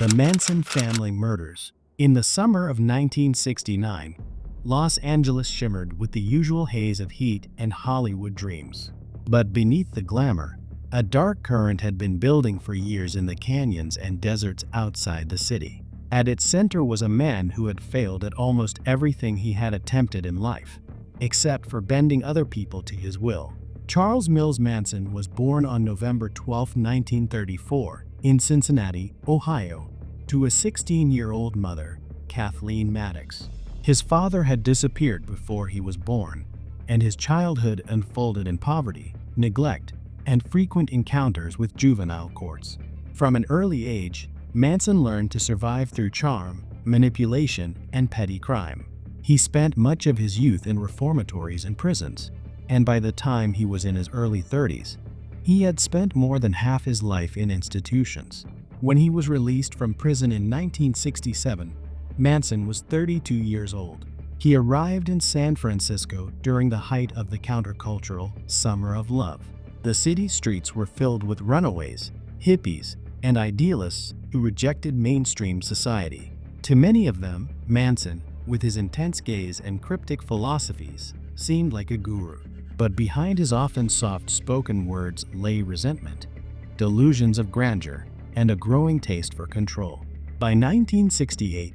The Manson Family Murders. In the summer of 1969, Los Angeles shimmered with the usual haze of heat and Hollywood dreams. But beneath the glamour, a dark current had been building for years in the canyons and deserts outside the city. At its center was a man who had failed at almost everything he had attempted in life, except for bending other people to his will. Charles Mills Manson was born on November 12, 1934, in Cincinnati, Ohio, to a 16-year-old mother, Kathleen Maddox. His father had disappeared before he was born, and his childhood unfolded in poverty, neglect, and frequent encounters with juvenile courts. From an early age, Manson learned to survive through charm, manipulation, and petty crime. He spent much of his youth in reformatories and prisons, and by the time he was in his early 30s, he had spent more than half his life in institutions. When he was released from prison in 1967, Manson was 32 years old. He arrived in San Francisco during the height of the countercultural Summer of Love. The city's streets were filled with runaways, hippies, and idealists who rejected mainstream society. To many of them, Manson, with his intense gaze and cryptic philosophies, seemed like a guru. But behind his often soft-spoken words lay resentment, delusions of grandeur, and a growing taste for control. By 1968,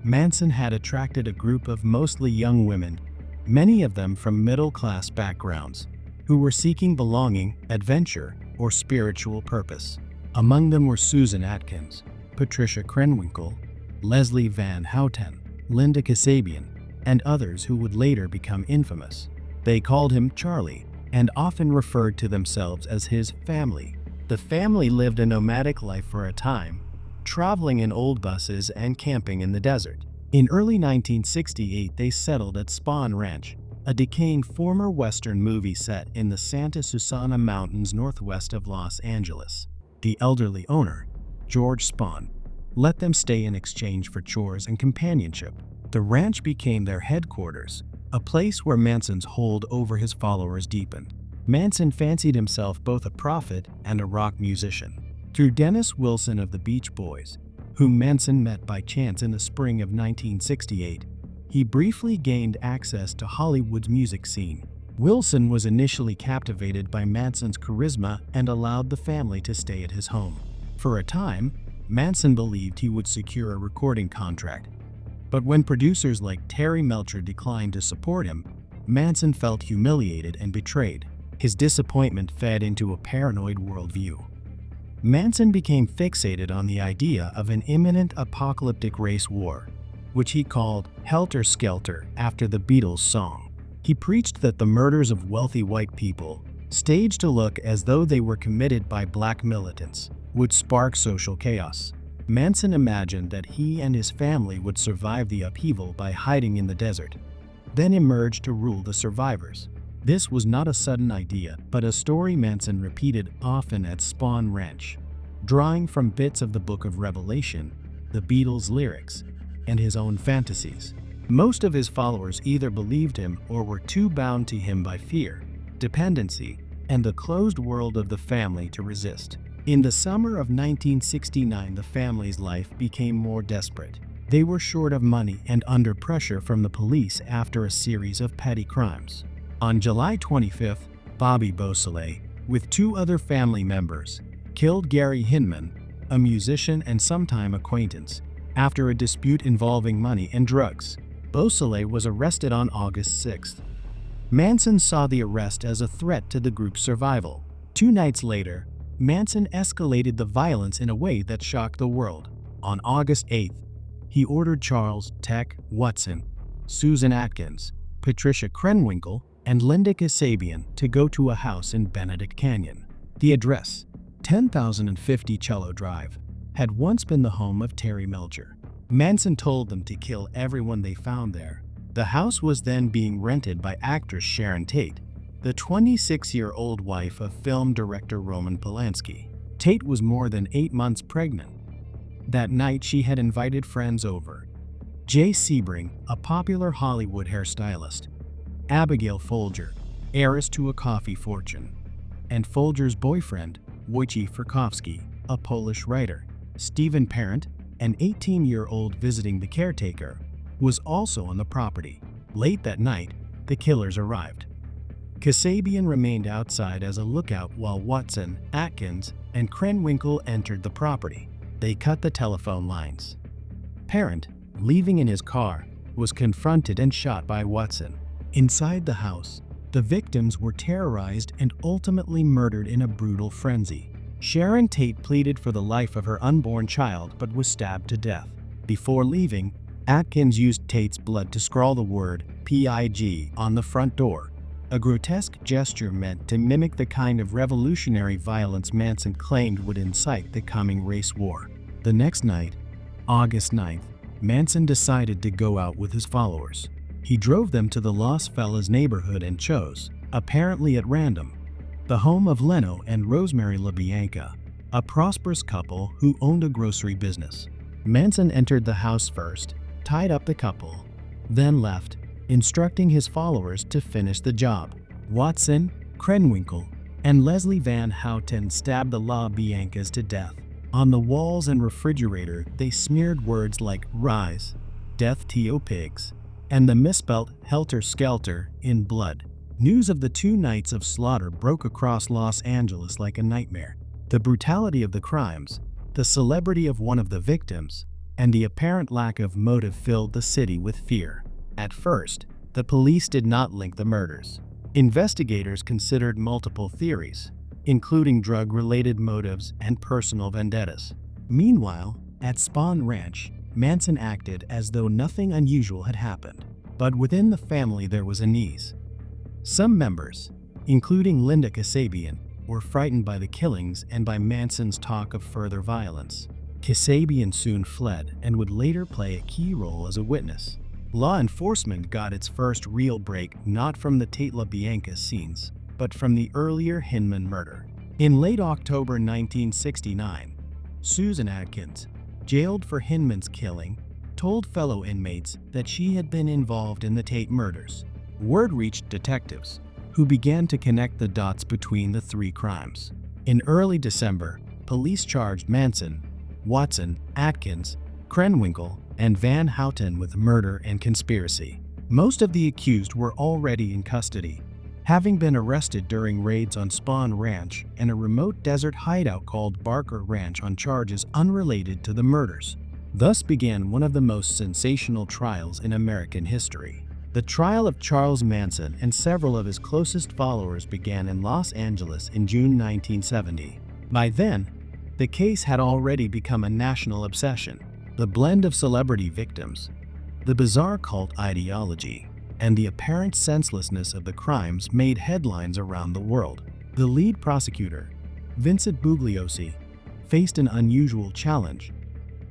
Manson had attracted a group of mostly young women, many of them from middle-class backgrounds, who were seeking belonging, adventure, or spiritual purpose. Among them were Susan Atkins, Patricia Krenwinkel, Leslie Van Houten, Linda Kasabian, and others who would later become infamous. They called him Charlie and often referred to themselves as his family. The family lived a nomadic life for a time, traveling in old buses and camping in the desert. In early 1968, they settled at Spahn Ranch, a decaying former Western movie set in the Santa Susana Mountains northwest of Los Angeles. The elderly owner, George Spahn, let them stay in exchange for chores and companionship. The ranch became their headquarters, a place where Manson's hold over his followers deepened. Manson fancied himself both a prophet and a rock musician. Through Dennis Wilson of the Beach Boys, whom Manson met by chance in the spring of 1968, he briefly gained access to Hollywood's music scene. Wilson was initially captivated by Manson's charisma and allowed the family to stay at his home. For a time, Manson believed he would secure a recording contract. But when producers like Terry Melcher declined to support him, Manson felt humiliated and betrayed. His disappointment fed into a paranoid worldview. Manson became fixated on the idea of an imminent apocalyptic race war, which he called Helter, Skelter after the Beatles song. He preached that the murders of wealthy white people, staged to look as though they were committed by black militants, would spark social chaos. Manson imagined that he and his family would survive the upheaval by hiding in the desert, then emerge to rule the survivors. This was not a sudden idea, but a story Manson repeated often at Spahn Ranch, drawing from bits of the Book of Revelation, the Beatles' lyrics, and his own fantasies. Most of his followers either believed him or were too bound to him by fear, dependency, and the closed world of the family to resist. In the summer of 1969, the family's life became more desperate. They were short of money and under pressure from the police after a series of petty crimes. On July 25th, Bobby Beausoleil, with two other family members, killed Gary Hinman, a musician and sometime acquaintance, after a dispute involving money and drugs. Beausoleil was arrested on August 6th. Manson saw the arrest as a threat to the group's survival. 2 nights later, Manson escalated the violence in a way that shocked the world. On August 8th, he ordered Charles "Tech" Watson, Susan Atkins, Patricia Krenwinkel, and Linda Kasabian to go to a house in Benedict Canyon. The address, 10,050 Cello Drive, had once been the home of Terry Melcher. Manson told them to kill everyone they found there. The house was then being rented by actress Sharon Tate, the 26-year-old wife of film director Roman Polanski. Tate was more than 8 months pregnant. That night, she had invited friends over: Jay Sebring, a popular Hollywood hairstylist; Abigail Folger, heiress to a coffee fortune; and Folger's boyfriend, Wojciech Frykowski, a Polish writer; Stephen Parent, an 18-year-old visiting the caretaker, was also on the property. Late that night, the killers arrived. Kasabian remained outside as a lookout while Watson, Atkins, and Krenwinkel entered the property. They cut the telephone lines. Parent, leaving in his car, was confronted and shot by Watson. Inside the house, the victims were terrorized and ultimately murdered in a brutal frenzy. Sharon Tate pleaded for the life of her unborn child but was stabbed to death. Before leaving, Atkins used Tate's blood to scrawl the word "PIG" on the front door, a grotesque gesture meant to mimic the kind of revolutionary violence Manson claimed would incite the coming race war. The next night, August 9th, Manson decided to go out with his followers. He drove them to the Los Feliz neighborhood and chose, apparently at random, the home of Leno and Rosemary LaBianca, a prosperous couple who owned a grocery business. Manson entered the house first, tied up the couple, then left, instructing his followers to finish the job. Watson, Krenwinkel, and Leslie Van Houten stabbed the LaBiancas to death. On the walls and refrigerator, they smeared words like "Rise," "Death to Pigs," and the misspelt "Helter Skelter" in blood. News of the 2 nights of slaughter broke across Los Angeles like a nightmare. The brutality of the crimes, the celebrity of one of the victims, and the apparent lack of motive filled the city with fear. At first, the police did not link the murders. Investigators considered multiple theories, including drug-related motives and personal vendettas. Meanwhile, at Spahn Ranch, Manson acted as though nothing unusual had happened. But within the family there was unease. Some members, including Linda Kasabian, were frightened by the killings and by Manson's talk of further violence. Kasabian soon fled and would later play a key role as a witness. Law enforcement got its first real break not from the Tate-LaBianca scenes, but from the earlier Hinman murder. In late October 1969, Susan Atkins, jailed for Hinman's killing, told fellow inmates that she had been involved in the Tate murders. Word reached detectives, who began to connect the dots between the 3 crimes. In early December, police charged Manson, Watson, Atkins, Krenwinkel, and Van Houten with murder and conspiracy. Most of the accused were already in custody, having been arrested during raids on Spahn Ranch and a remote desert hideout called Barker Ranch on charges unrelated to the murders. Thus began one of the most sensational trials in American history. The trial of Charles Manson and several of his closest followers began in Los Angeles in June 1970. By then, the case had already become a national obsession. The blend of celebrity victims, the bizarre cult ideology, and the apparent senselessness of the crimes made headlines around the world. The lead prosecutor, Vincent Bugliosi, faced an unusual challenge.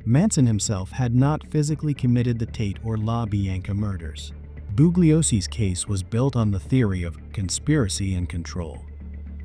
Manson himself had not physically committed the Tate or LaBianca murders. Bugliosi's case was built on the theory of conspiracy and control,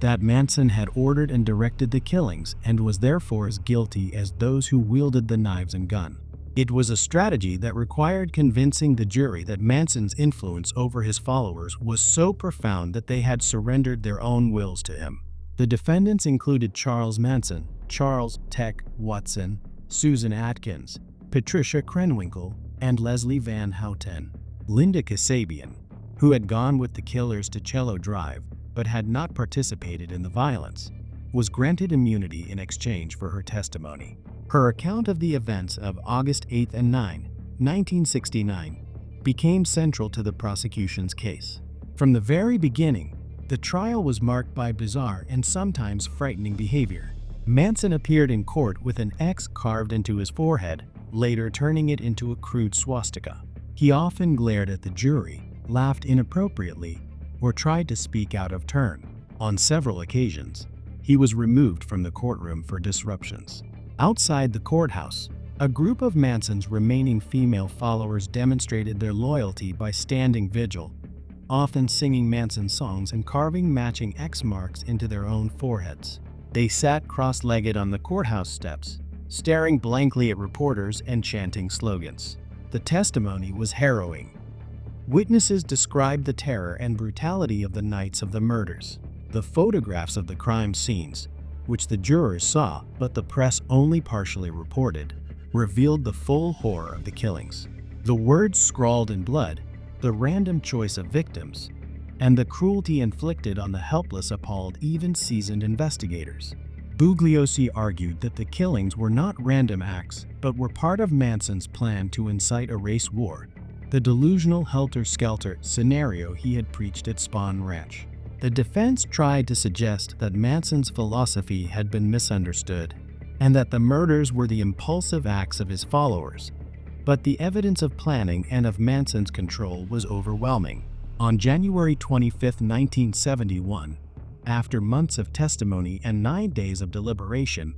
that Manson had ordered and directed the killings and was therefore as guilty as those who wielded the knives and gun. It was a strategy that required convincing the jury that Manson's influence over his followers was so profound that they had surrendered their own wills to him. The defendants included Charles Manson, Charles "Tech" Watson, Susan Atkins, Patricia Krenwinkel, and Leslie Van Houten. Linda Kasabian, who had gone with the killers to Cello Drive but had not participated in the violence, was granted immunity in exchange for her testimony. Her account of the events of August 8 and 9, 1969, became central to the prosecution's case. From the very beginning, the trial was marked by bizarre and sometimes frightening behavior. Manson appeared in court with an X carved into his forehead, later turning it into a crude swastika. He often glared at the jury, laughed inappropriately, or tried to speak out of turn. On several occasions, he was removed from the courtroom for disruptions. Outside the courthouse, a group of Manson's remaining female followers demonstrated their loyalty by standing vigil, often singing Manson songs and carving matching X marks into their own foreheads. They sat cross-legged on the courthouse steps, staring blankly at reporters and chanting slogans. The testimony was harrowing. Witnesses described the terror and brutality of the nights of the murders. The photographs of the crime scenes, which the jurors saw but the press only partially reported, revealed the full horror of the killings. The words scrawled in blood, the random choice of victims, and the cruelty inflicted on the helpless appalled even seasoned investigators. Bugliosi argued that the killings were not random acts, but were part of Manson's plan to incite a race war, the delusional Helter-Skelter scenario he had preached at Spawn Ranch. The defense tried to suggest that Manson's philosophy had been misunderstood, and that the murders were the impulsive acts of his followers. But the evidence of planning and of Manson's control was overwhelming. On January 25, 1971, after months of testimony and 9 days of deliberation,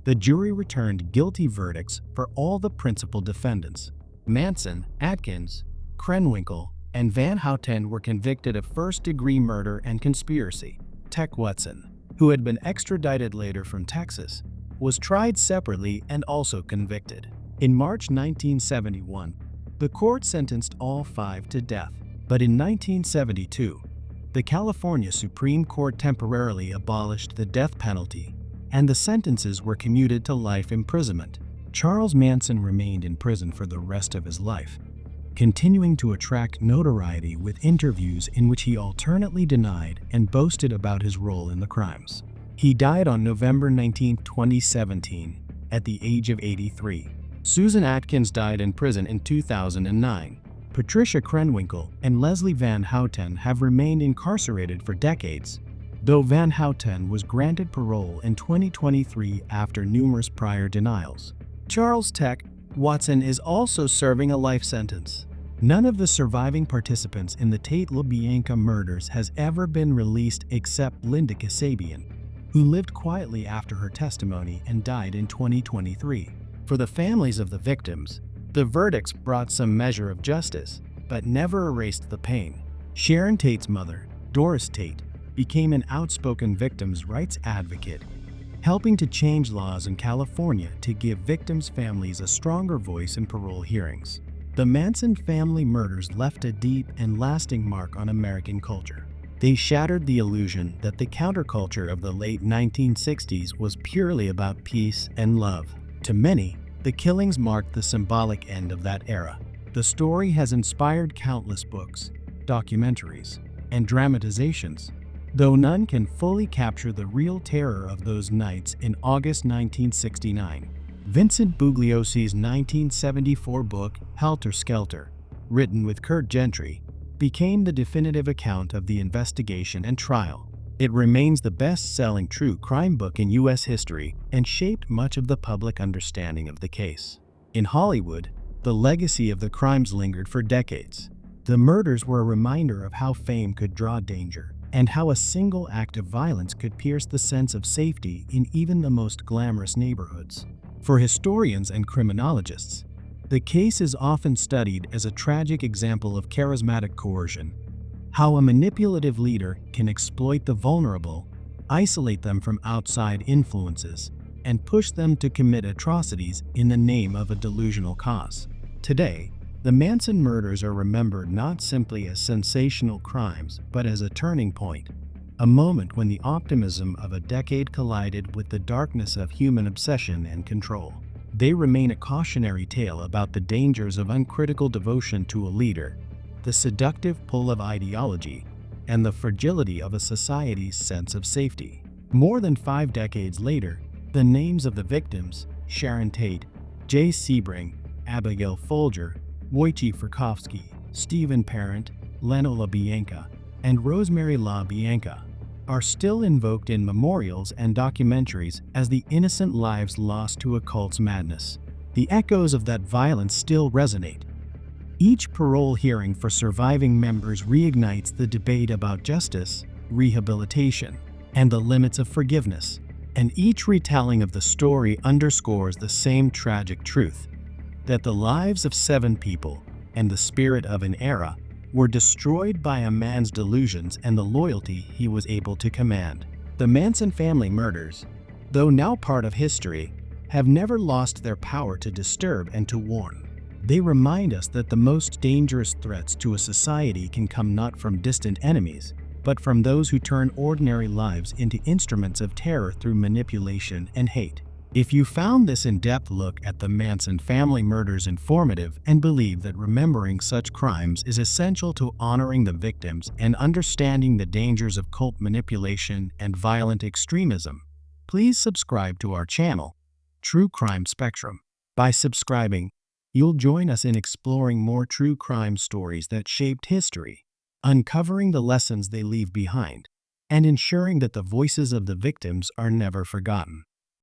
the jury returned guilty verdicts for all the principal defendants. Manson, Atkins, Krenwinkel, and Van Houten were convicted of first-degree murder and conspiracy. Tech Watson, who had been extradited later from Texas, was tried separately and also convicted. In March 1971, the court sentenced all 5 to death. But in 1972, the California Supreme Court temporarily abolished the death penalty, and the sentences were commuted to life imprisonment. Charles Manson remained in prison for the rest of his life, continuing to attract notoriety with interviews in which he alternately denied and boasted about his role in the crimes. He died on November 19, 2017, at the age of 83. Susan Atkins died in prison in 2009. Patricia Krenwinkel and Leslie Van Houten have remained incarcerated for decades, though Van Houten was granted parole in 2023 after numerous prior denials. Charles Tech Watson is also serving a life sentence. None of the surviving participants in the Tate-LaBianca murders has ever been released except Linda Kasabian, who lived quietly after her testimony and died in 2023. For the families of the victims, the verdicts brought some measure of justice, but never erased the pain. Sharon Tate's mother, Doris Tate, became an outspoken victims' rights advocate, helping to change laws in California to give victims' families a stronger voice in parole hearings. The Manson family murders left a deep and lasting mark on American culture. They shattered the illusion that the counterculture of the late 1960s was purely about peace and love. To many, the killings marked the symbolic end of that era. The story has inspired countless books, documentaries, and dramatizations, though none can fully capture the real terror of those nights in August 1969. Vincent Bugliosi's 1974 book, Helter, Skelter, written with Kurt Gentry, became the definitive account of the investigation and trial. It remains the best-selling true crime book in U.S. history and shaped much of the public understanding of the case. In Hollywood, the legacy of the crimes lingered for decades. The murders were a reminder of how fame could draw danger and how a single act of violence could pierce the sense of safety in even the most glamorous neighborhoods. For historians and criminologists, the case is often studied as a tragic example of charismatic coercion, how a manipulative leader can exploit the vulnerable, isolate them from outside influences, and push them to commit atrocities in the name of a delusional cause. Today, the Manson murders are remembered not simply as sensational crimes, but as a turning point, a moment when the optimism of a decade collided with the darkness of human obsession and control. They remain a cautionary tale about the dangers of uncritical devotion to a leader, the seductive pull of ideology, and the fragility of a society's sense of safety. More than 5 decades later, the names of the victims, Sharon Tate, Jay Sebring, Abigail Folger, Wojciech Frykowski, Stephen Parent, Leno LaBianca, and Rosemary LaBianca, are still invoked in memorials and documentaries as the innocent lives lost to a cult's madness. The echoes of that violence still resonate. Each parole hearing for surviving members reignites the debate about justice, rehabilitation, and the limits of forgiveness. And each retelling of the story underscores the same tragic truth, that the lives of 7 people and the spirit of an era were destroyed by a man's delusions and the loyalty he was able to command. The Manson family murders, though now part of history, have never lost their power to disturb and to warn. They remind us that the most dangerous threats to a society can come not from distant enemies, but from those who turn ordinary lives into instruments of terror through manipulation and hate. If you found this in-depth look at the Manson family murders informative and believe that remembering such crimes is essential to honoring the victims and understanding the dangers of cult manipulation and violent extremism, please subscribe to our channel, True Crime Spectrum. By subscribing, you'll join us in exploring more true crime stories that shaped history, uncovering the lessons they leave behind, and ensuring that the voices of the victims are never forgotten.